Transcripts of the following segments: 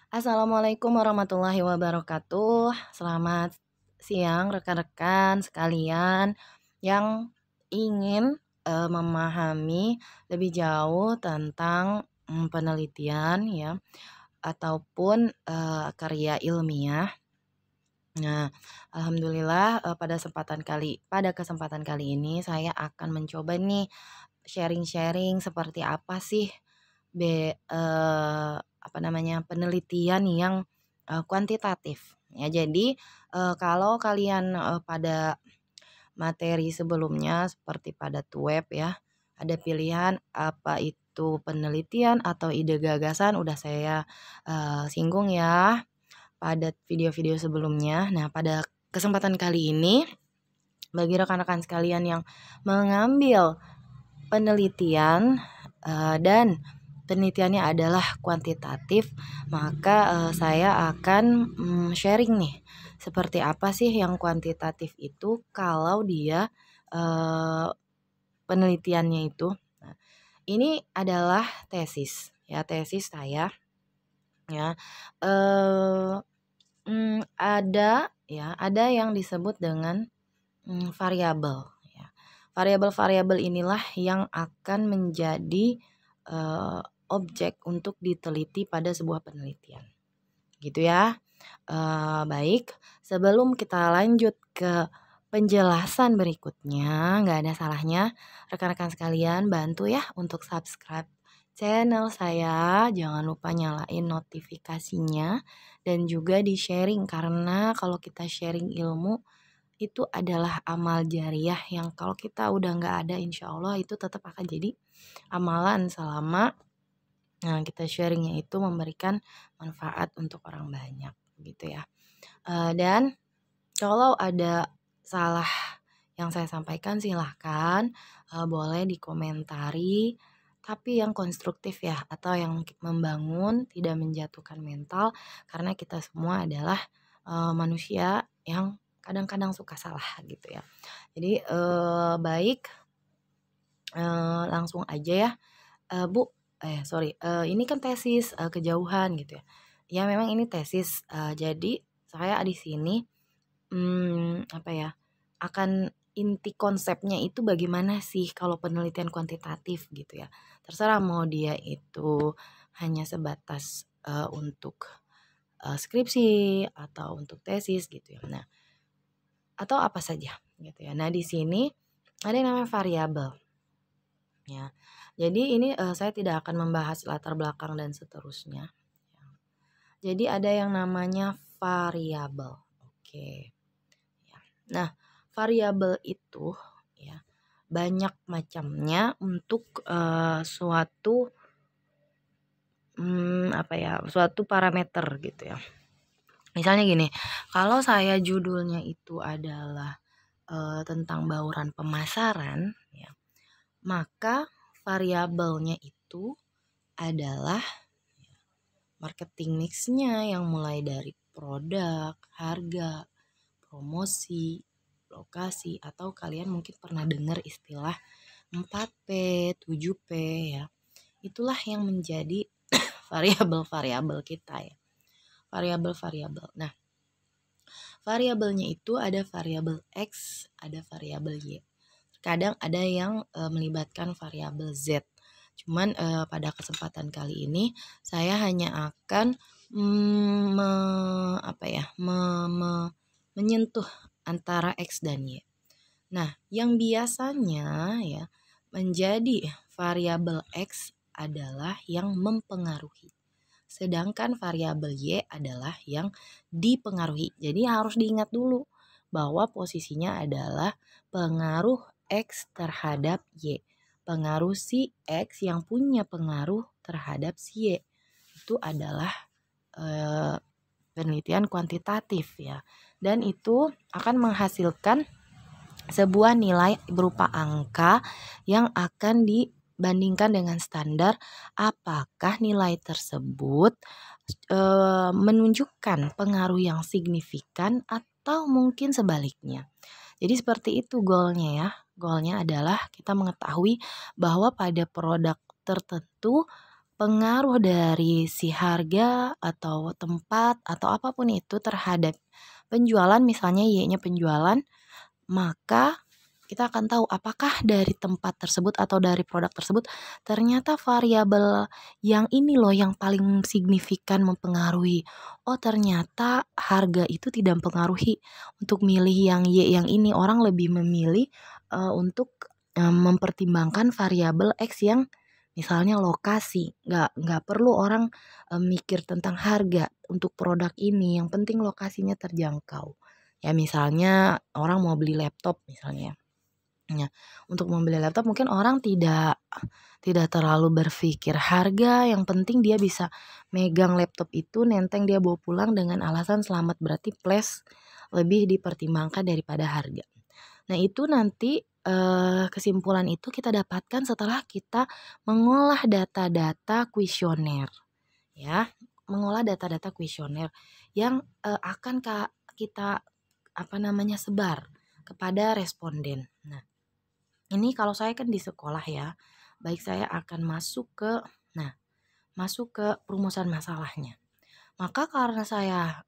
Assalamualaikum warahmatullahi wabarakatuh. Selamat siang rekan-rekan sekalian yang ingin memahami lebih jauh tentang penelitian ya ataupun karya ilmiah. Nah, alhamdulillah pada kesempatan kali ini saya akan mencoba nih sharing-sharing seperti apa sih penelitian yang kuantitatif. Ya, jadi kalau kalian pada materi sebelumnya seperti pada web ya, ada pilihan apa itu penelitian atau ide gagasan udah saya singgung ya pada video-video sebelumnya. Nah, pada kesempatan kali ini bagi rekan-rekan sekalian yang mengambil penelitian dan penelitiannya adalah kuantitatif, maka saya akan sharing nih seperti apa sih yang kuantitatif itu kalau dia penelitiannya itu. Nah, ini adalah tesis ya, tesis saya ya. Ada yang disebut dengan variabel ya. Variabel-variabel inilah yang akan menjadi objek untuk diteliti pada sebuah penelitian. Gitu ya. Baik, sebelum kita lanjut ke penjelasan berikutnya, nggak ada salahnya rekan-rekan sekalian bantu ya untuk subscribe channel saya. Jangan lupa nyalain notifikasinya dan juga di-sharing karena kalau kita sharing ilmu itu adalah amal jariah yang kalau kita udah nggak ada insya Allah itu tetap akan jadi amalan selama kita sharingnya itu memberikan manfaat untuk orang banyak gitu ya. Dan kalau ada salah yang saya sampaikan silahkan boleh dikomentari tapi yang konstruktif ya atau yang membangun tidak menjatuhkan mental karena kita semua adalah manusia yang kadang-kadang suka salah gitu ya. Jadi baik langsung aja ya. Bu, ini kan tesis kejauhan gitu ya. Ya memang ini tesis, jadi saya di sini akan inti konsepnya itu bagaimana sih kalau penelitian kuantitatif gitu ya. Terserah mau dia itu hanya sebatas untuk skripsi atau untuk tesis gitu ya. Nah, atau apa saja gitu ya. Nah, di sini ada yang namanya variabel ya. Jadi ini saya tidak akan membahas latar belakang dan seterusnya. Jadi ada yang namanya variabel. Oke. Ya. Nah, variabel itu ya banyak macamnya untuk suatu parameter gitu ya. Misalnya gini, kalau saya judulnya itu adalah tentang bauran pemasaran ya, maka variabelnya itu adalah marketing mix-nya yang mulai dari produk, harga, promosi, lokasi, atau kalian mungkin pernah dengar istilah 4P, 7P ya. Itulah yang menjadi variabel-variabel kita ya. Variabel-variabel. Nah, variabelnya itu ada variabel X, ada variabel Y. Kadang ada yang melibatkan variabel Z. Cuman pada kesempatan kali ini saya hanya akan menyentuh antara X dan Y. Nah, yang biasanya ya menjadi variabel X adalah yang mempengaruhi. Sedangkan variabel Y adalah yang dipengaruhi. Jadi harus diingat dulu bahwa posisinya adalah pengaruh X terhadap Y. Pengaruh si X yang punya pengaruh terhadap si Y. Itu adalah penelitian kuantitatif ya. Dan itu akan menghasilkan sebuah nilai berupa angka yang akan dibandingkan dengan standar apakah nilai tersebut menunjukkan pengaruh yang signifikan atau mungkin sebaliknya. Jadi seperti itu goalnya ya. Goalnya adalah kita mengetahui bahwa pada produk tertentu pengaruh dari si harga atau tempat atau apapun itu terhadap penjualan, misalnya Y-nya penjualan, maka kita akan tahu apakah dari tempat tersebut atau dari produk tersebut ternyata variabel yang ini loh yang paling signifikan mempengaruhi. Oh, ternyata harga itu tidak mempengaruhi. Untuk milih yang Y yang ini, orang lebih memilih untuk mempertimbangkan variabel X yang misalnya lokasi. Nggak perlu orang mikir tentang harga untuk produk ini, yang penting lokasinya terjangkau. Ya misalnya orang mau beli laptop misalnya. Ya, untuk membeli laptop mungkin orang tidak terlalu berpikir harga, yang penting dia bisa megang laptop itu, nenteng, dia bawa pulang dengan alasan selamat, berarti plus lebih dipertimbangkan daripada harga. Nah, itu nanti kesimpulan itu kita dapatkan setelah kita mengolah data-data kuesioner, ya. Mengolah data-data kuesioner yang akan kita sebar kepada responden. Nah, ini kalau saya kan di sekolah ya, baik saya akan masuk ke perumusan masalahnya. Maka karena saya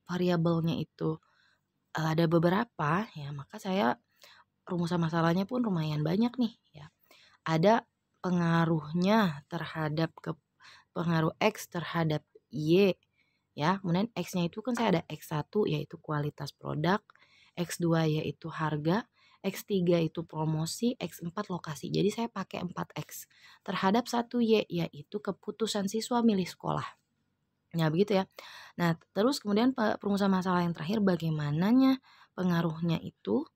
variabelnya itu ada beberapa ya, maka saya rumusan masalahnya pun lumayan banyak nih ya. Ada pengaruhnya terhadap pengaruh X terhadap Y ya. Kemudian X-nya itu kan saya ada X1 yaitu kualitas produk, X2 yaitu harga, X3 itu promosi, X4 lokasi. Jadi saya pakai 4X terhadap 1Y yaitu keputusan siswa milih sekolah. Nah, begitu ya. Nah, terus kemudian perumusan masalah yang terakhir bagaimananya pengaruhnya itu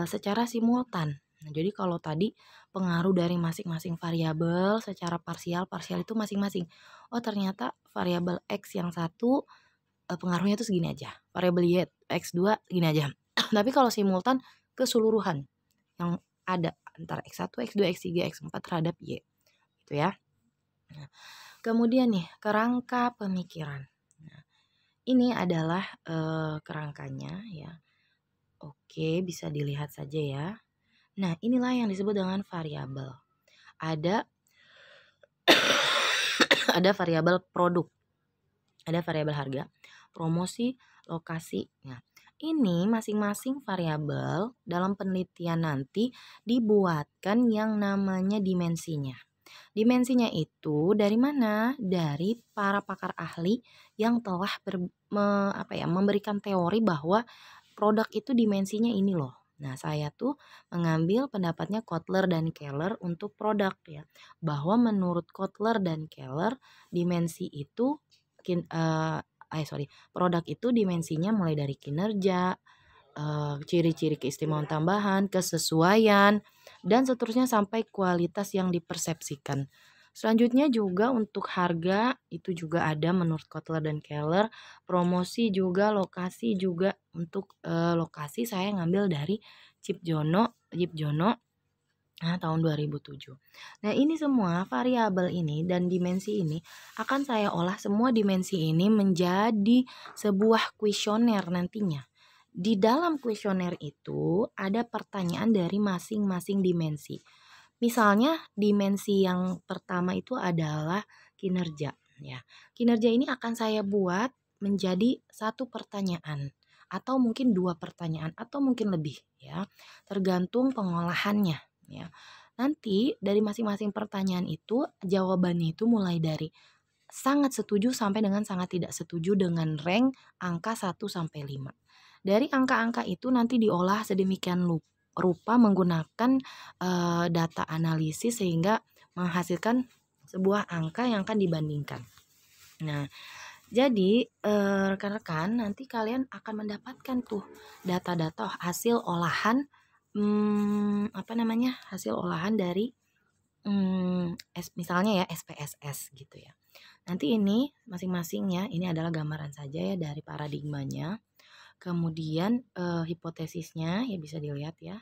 secara simultan. Nah, jadi kalau tadi pengaruh dari masing-masing variabel secara parsial itu masing-masing. Oh, ternyata variabel X yang satu pengaruhnya itu segini aja. Variabel Y X2 segini aja. Tapi kalau simultan keseluruhan yang ada antara X1, X2, X3, X4 terhadap Y. Gitu ya. Nah, kemudian nih kerangka pemikiran. Nah, ini adalah kerangkanya ya. Oke, bisa dilihat saja ya. Nah, inilah yang disebut dengan variabel. Ada ada variabel produk, ada variabel harga, promosi, lokasi. Nah, ini masing-masing variabel dalam penelitian nanti dibuatkan yang namanya dimensinya. Dimensinya itu dari mana? Dari para pakar ahli yang telah memberikan teori bahwa produk itu dimensinya ini loh. Nah, saya tuh mengambil pendapatnya Kotler dan Keller untuk produk ya. Bahwa menurut Kotler dan Keller dimensi itu produk itu dimensinya mulai dari kinerja, ciri-ciri keistimewaan tambahan, kesesuaian, dan seterusnya sampai kualitas yang dipersepsikan. Selanjutnya juga untuk harga itu juga ada menurut Kotler dan Keller, promosi juga, lokasi juga. Untuk lokasi saya ngambil dari Chip Jono tahun 2007. Nah, ini semua variabel ini dan dimensi ini akan saya olah semua dimensi ini menjadi sebuah kuesioner nantinya. Di dalam kuesioner itu ada pertanyaan dari masing-masing dimensi. Misalnya dimensi yang pertama itu adalah kinerja ya. Kinerja ini akan saya buat menjadi satu pertanyaan atau mungkin dua pertanyaan atau mungkin lebih ya. Tergantung pengolahannya ya. Nanti dari masing-masing pertanyaan itu jawabannya itu mulai dari sangat setuju sampai dengan sangat tidak setuju dengan rank angka 1 sampai 5. Dari angka-angka itu nanti diolah sedemikian rupa menggunakan data analisis sehingga menghasilkan sebuah angka yang akan dibandingkan. Nah, jadi rekan-rekan nanti kalian akan mendapatkan tuh data-data hasil olahan hasil olahan dari misalnya ya SPSS gitu ya. Nanti ini masing-masingnya ini adalah gambaran saja ya dari paradigmanya. Kemudian hipotesisnya ya bisa dilihat ya.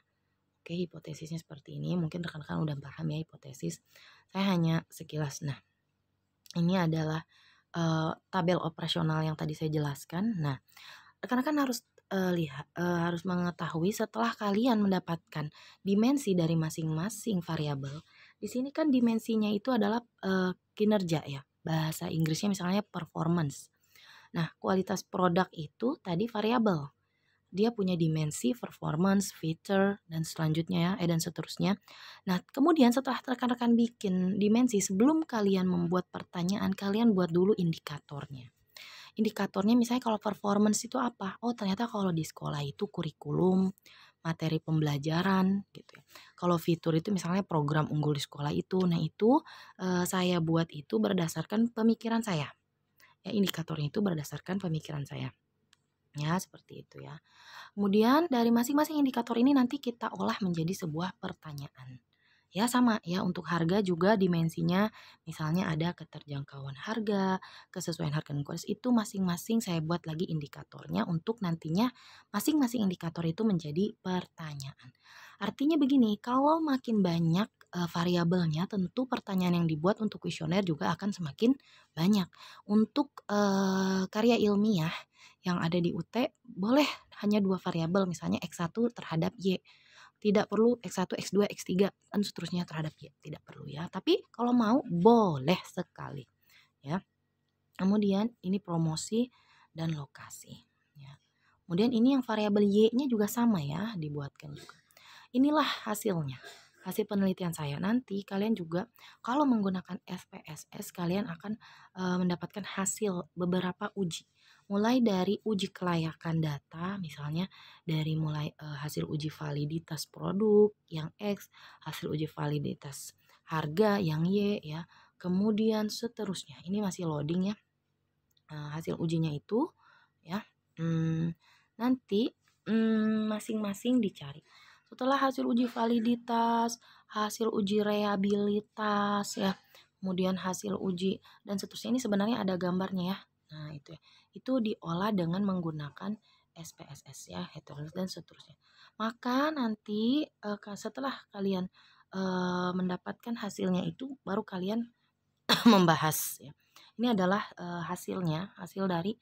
Oke, hipotesisnya seperti ini. Mungkin rekan-rekan udah paham ya hipotesis. Saya hanya sekilas. Nah, ini adalah tabel operasional yang tadi saya jelaskan. Nah, rekan-rekan harus mengetahui setelah kalian mendapatkan dimensi dari masing-masing variabel Di sini kan dimensinya itu adalah kinerja ya. Bahasa Inggrisnya misalnya performance. Nah, kualitas produk itu tadi variabel. Dia punya dimensi performance, feature, dan selanjutnya ya, dan seterusnya. Nah, kemudian setelah rekan-rekan bikin dimensi, sebelum kalian membuat pertanyaan, kalian buat dulu indikatornya. Indikatornya misalnya kalau performance itu apa? Oh, ternyata kalau di sekolah itu kurikulum, materi pembelajaran gitu ya. Kalau fitur itu misalnya program unggul di sekolah itu. Nah, itu saya buat itu berdasarkan pemikiran saya. Ya, indikatornya itu berdasarkan pemikiran saya. Ya, seperti itu ya. Kemudian dari masing-masing indikator ini nanti kita olah menjadi sebuah pertanyaan. Ya sama ya untuk harga juga dimensinya misalnya ada keterjangkauan harga, kesesuaian harga dan kualitas itu masing-masing saya buat lagi indikatornya untuk nantinya masing-masing indikator itu menjadi pertanyaan. Artinya begini, kalau makin banyak variabelnya tentu pertanyaan yang dibuat untuk kuesioner juga akan semakin banyak. Untuk karya ilmiah yang ada di UT boleh hanya 2 variabel misalnya X1 terhadap Y. Tidak perlu X1, X2, X3 dan seterusnya terhadap Y, tidak perlu ya. Tapi kalau mau boleh sekali ya. Kemudian ini promosi dan lokasi ya. Kemudian ini yang variabel Y-nya juga sama ya, dibuatkan juga. Inilah hasilnya. Hasil penelitian saya. Nanti kalian juga kalau menggunakan SPSS kalian akan mendapatkan hasil beberapa uji. Mulai dari uji kelayakan data, misalnya dari mulai hasil uji validitas produk yang X, hasil uji validitas harga yang Y ya. Kemudian seterusnya. Ini masih loading ya. Hasil ujinya itu ya. Nanti masing-masing dicari. Setelah hasil uji validitas, hasil uji reliabilitas ya, kemudian hasil uji dan seterusnya ini sebenarnya ada gambarnya ya. Nah, itu ya. Itu diolah dengan menggunakan SPSS ya, heterogeneous dan seterusnya. Maka nanti setelah kalian mendapatkan hasilnya itu baru kalian membahas ya. Ini adalah hasilnya, hasil dari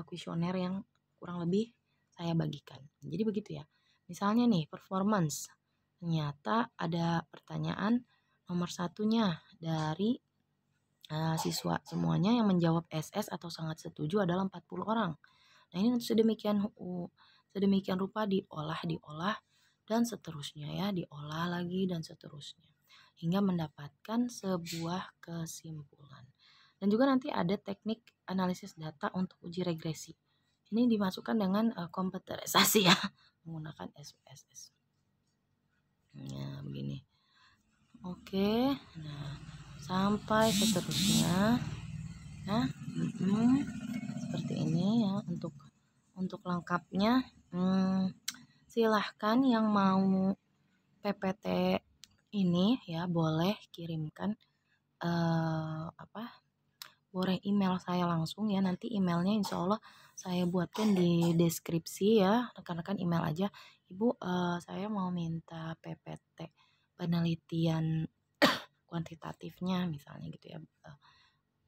kuesioner yang kurang lebih saya bagikan. Jadi begitu ya. Misalnya nih performance, ternyata ada pertanyaan nomor satunya dari siswa semuanya yang menjawab SS atau sangat setuju adalah 40 orang. Nah ini sedemikian rupa diolah dan seterusnya ya, diolah lagi dan seterusnya hingga mendapatkan sebuah kesimpulan. Dan juga nanti ada teknik analisis data untuk uji regresi. Ini dimasukkan dengan komputerisasi ya, menggunakan SPSS. Nah, begini. Oke, nah sampai seterusnya. Nah, seperti ini ya untuk lengkapnya. Silahkan yang mau PPT ini ya boleh kirimkan boleh email saya langsung ya. Nanti emailnya insya Allah saya buatkan di deskripsi ya. Rekan-rekan email aja. Ibu saya mau minta PPT penelitian kuantitatifnya misalnya gitu ya.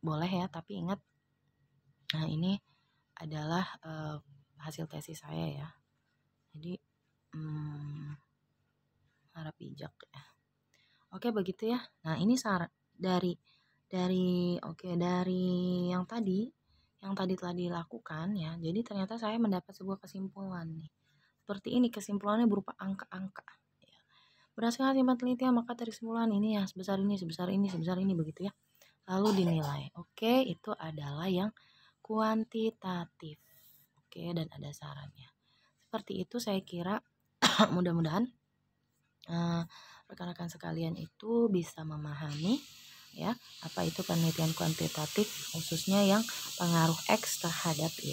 Boleh ya, tapi ingat nah ini adalah hasil tesis saya ya. Jadi harap bijak ya. Oke begitu ya. Nah ini dari yang tadi telah dilakukan ya. Jadi ternyata saya mendapat sebuah kesimpulan nih. Seperti ini kesimpulannya berupa angka-angka. Ya. Berdasarkan hasil penelitian maka dari kesimpulan ini ya sebesar ini begitu ya. Lalu dinilai. Oke, itu adalah yang kuantitatif. Oke, dan ada sarannya. Seperti itu saya kira mudah-mudahan rekan-rekan sekalian itu bisa memahami ya apa itu penelitian kuantitatif khususnya yang pengaruh X terhadap Y.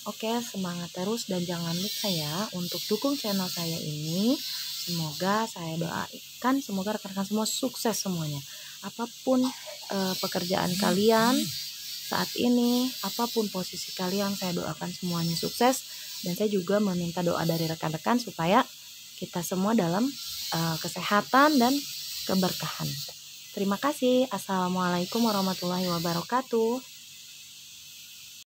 Oke, semangat terus dan jangan lupa ya untuk dukung channel saya ini. Semoga saya doakan semoga rekan-rekan semua sukses semuanya. Apapun pekerjaan kalian saat ini, apapun posisi kalian, saya doakan semuanya sukses dan saya juga meminta doa dari rekan-rekan supaya kita semua dalam kesehatan dan keberkahan. Terima kasih. Assalamualaikum warahmatullahi wabarakatuh.